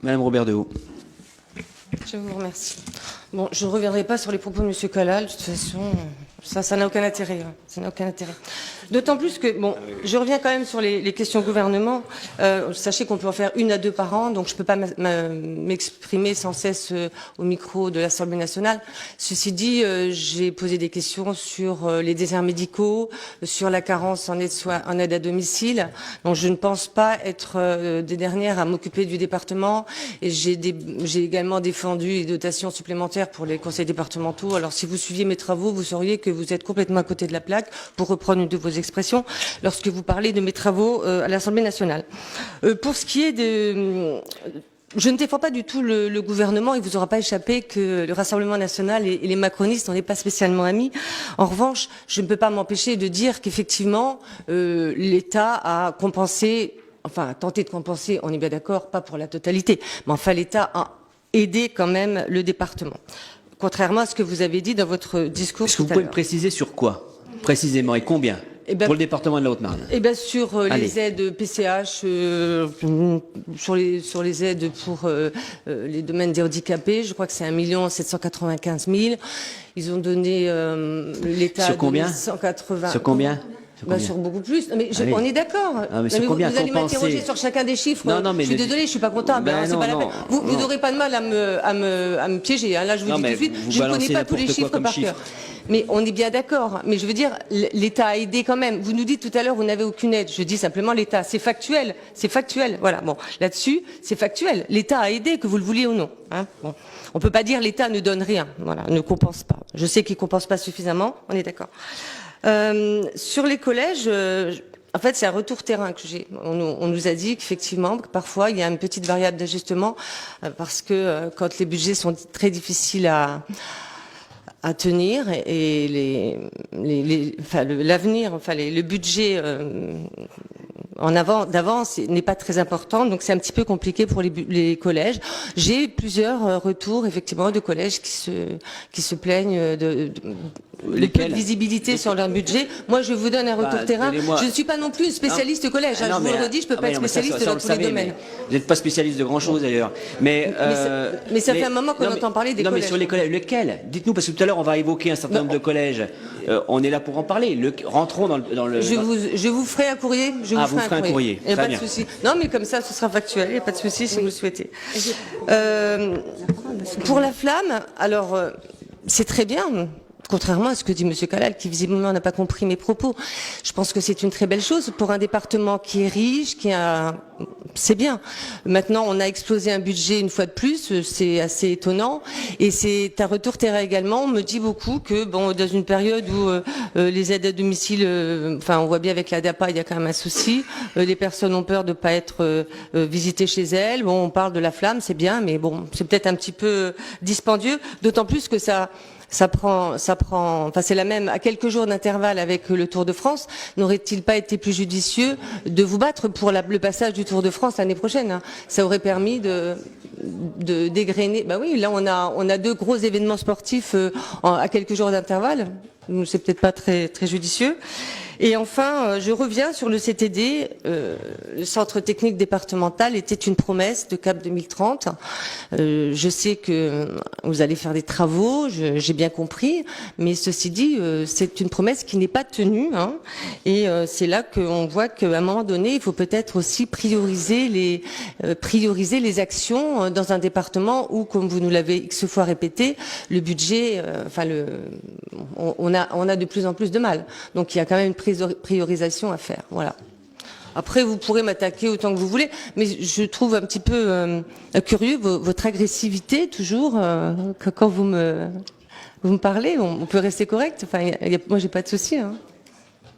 Madame Robert de Haut. Je vous remercie. Bon, je ne reviendrai pas sur les propos de M. Calal. De toute façon, ça n'a aucun intérêt. Ça n'a aucun intérêt. D'autant plus que, bon, je reviens quand même sur les questions gouvernement. Sachez qu'on peut en faire 1 à 2 par an, donc je ne peux pas m'exprimer sans cesse au micro de l'Assemblée nationale. Ceci dit, j'ai posé des questions sur les déserts médicaux, sur la carence en aide à domicile. Donc je ne pense pas être des dernières à m'occuper du département. Et j'ai également défendu les dotations supplémentaires pour les conseils départementaux. Alors si vous suiviez mes travaux, vous sauriez que vous êtes complètement à côté de la plaque, pour reprendre une de vos expressions, lorsque vous parlez de mes travaux à l'Assemblée nationale. Pour ce qui est de... Je ne défends pas du tout le gouvernement. Il vous aura pas échappé que le Rassemblement national et les macronistes, on n'est pas spécialement amis. En revanche, je ne peux pas m'empêcher de dire qu'effectivement, l'État a compensé, enfin, tenté de compenser, on est bien d'accord, pas pour la totalité, mais enfin, l'État a aidé quand même le département. Contrairement à ce que vous avez dit dans votre discours. Est-ce que vous pouvez me préciser sur quoi, précisément, et combien pour le département de la Haute-Marne? Eh bien, sur les aides PCH, sur les aides pour les domaines des handicapés, je crois que c'est 1 795 000. Ils ont donné l'État. Sur combien? 180. Sur combien? Sur beaucoup plus. Mais on est d'accord. Vous allez m'interroger sur chacun des chiffres. Non, mais je suis désolée, je suis pas comptable. C'est pas la peine. Vous n'aurez pas de mal à me piéger. Là, je vous dis tout de suite, je ne connais pas tous les chiffres par cœur. Mais on est bien d'accord. Mais je veux dire, l'État a aidé quand même. Vous nous dites tout à l'heure, vous n'avez aucune aide. Je dis simplement l'État. C'est factuel. C'est factuel. Voilà. Bon, là-dessus, c'est factuel. L'État a aidé, que vous le vouliez ou non. Bon. On peut pas dire l'État ne donne rien. Voilà, ne compense pas. Je sais qu'il compense pas suffisamment. On est d'accord. Sur les collèges, en fait, c'est un retour terrain que j'ai. On nous a dit qu'effectivement, parfois, il y a une petite variable d'ajustement parce que quand les budgets sont très difficiles à tenir et l'avenir, le budget d'avance n'est pas très important, donc c'est un petit peu compliqué pour les collèges. J'ai plusieurs retours effectivement de collèges qui se plaignent de peu de visibilité sur leur budget. Moi, je vous donne un retour terrain. Je ne suis pas non plus une spécialiste collège. Je vous le redis, je ne peux pas être spécialiste dans tous les domaines. Vous n'êtes pas spécialiste de grand-chose d'ailleurs. Mais ça fait un moment qu'on entend parler des collèges. Non, mais sur les collèges, lesquels? Dites-nous, parce que tout à l'heure, on va évoquer un certain nombre de collèges. On est là pour en parler. Rentrons dans le... Je vous ferai un courrier. Vous ferez un courrier. Il n'y a pas de souci. Non, mais comme ça, ce sera factuel. Il n'y a pas de souci si vous le souhaitez. Pour la flamme, alors, c'est très bien. Contrairement à ce que dit M. Calal, qui visiblement n'a pas compris mes propos. Je pense que c'est une très belle chose pour un département qui est riche, c'est bien. Maintenant, on a explosé un budget une fois de plus, c'est assez étonnant. Et c'est un retour terrain également. On me dit beaucoup que, bon, dans une période où les aides à domicile, on voit bien avec la DAPA, il y a quand même un souci. Les personnes ont peur de pas être visitées chez elles. Bon, on parle de la flamme, c'est bien, mais bon, c'est peut-être un petit peu dispendieux. D'autant plus que ça prend, c'est la même, à quelques jours d'intervalle avec le Tour de France. N'aurait-il pas été plus judicieux de vous battre pour le passage du Tour de France l'année prochaine? Ça aurait permis de dégrainer. Bah oui, là on a 2 gros événements sportifs à quelques jours d'intervalle. C'est peut-être pas très très judicieux. Et enfin, je reviens sur le CTD. Le Centre technique départemental était une promesse de CAP 2030. Je sais que vous allez faire des travaux, j'ai bien compris, mais ceci dit, c'est une promesse qui n'est pas tenue. Et c'est là qu'on voit qu'à un moment donné, il faut peut-être aussi prioriser les actions dans un département où, comme vous nous l'avez X fois répété, le budget, on a de plus en plus de mal. Donc il y a quand même une priorisation à faire. Voilà. Après, vous pourrez m'attaquer autant que vous voulez, mais je trouve un petit peu curieux votre agressivité toujours quand vous me parlez. On peut rester correct. Moi, j'ai pas de souci.